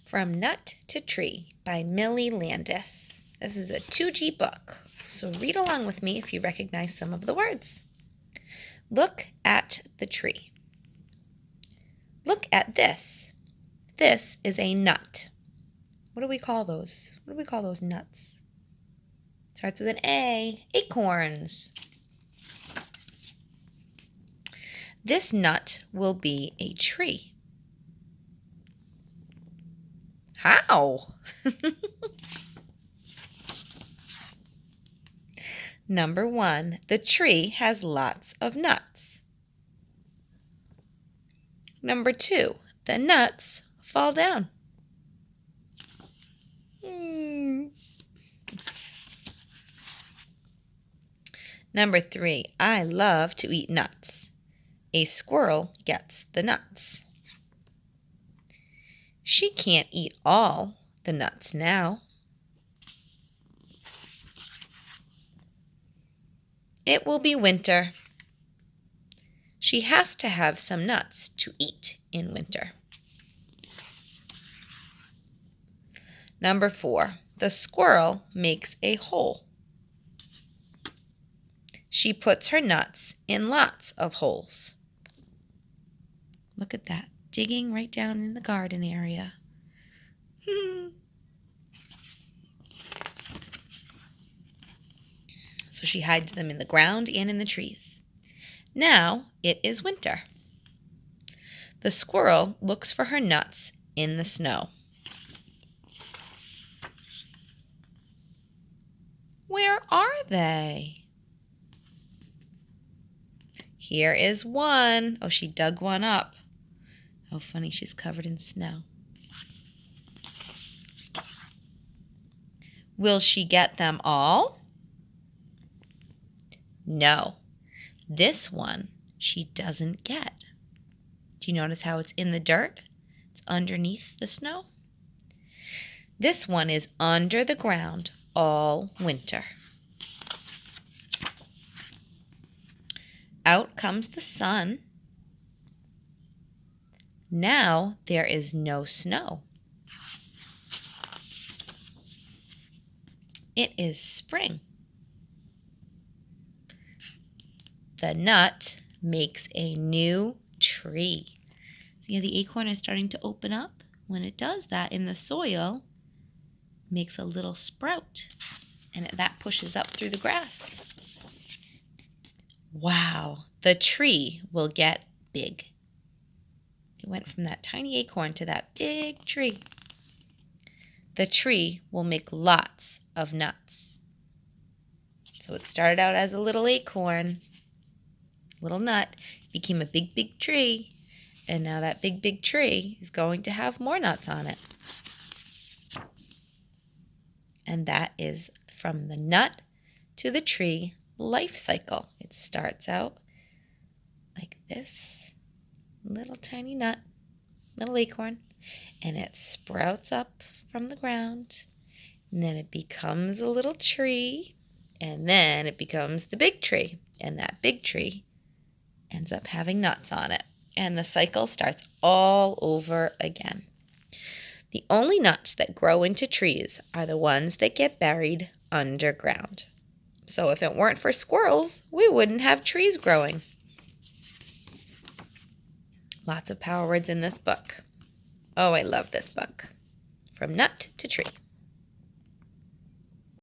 From Nut to Tree by Millie Landis. This is a 2G book, so read along with me if you recognize some of the words. Look at the tree. Look at this. This is a nut. What do we call those? What do we call those nuts? Starts with an A. Acorns. This nut will be a tree. How? Number 1, the tree has lots of nuts. Number 2, the nuts fall down. Number 3, I love to eat nuts. A squirrel gets the nuts. She can't eat all the nuts now. It will be winter. She has to have some nuts to eat in winter. Number 4, the squirrel makes a hole. She puts her nuts in lots of holes. Look at that, digging right down in the garden area. So she hides them in the ground and in the trees. Now it is winter. The squirrel looks for her nuts in the snow. Where are they? Here is one. Oh, she dug one up. How funny, she's covered in snow. Will she get them all? No. This one she doesn't get. Do you notice how it's in the dirt? It's underneath the snow. This one is under the ground all winter. Out comes the sun. Now there is no snow. It is spring. The nut makes a new tree. See, the acorn is starting to open up. When it does that in the soil, it makes a little sprout, and that pushes up through the grass. Wow, the tree will get big. It went from that tiny acorn to that big tree. The tree will make lots of nuts. So it started out as a little acorn, little nut, became a big, big tree, and now that big, big tree is going to have more nuts on it. And that is from the nut to the tree life cycle. It starts out like this, little tiny nut, little acorn, and it sprouts up from the ground, and then it becomes a little tree, and then it becomes the big tree, and that big tree ends up having nuts on it, and the cycle starts all over again. The only nuts that grow into trees are the ones that get buried underground. So if it weren't for squirrels, we wouldn't have trees growing. Lots of power words in this book. Oh, I love this book. From Nut to Tree.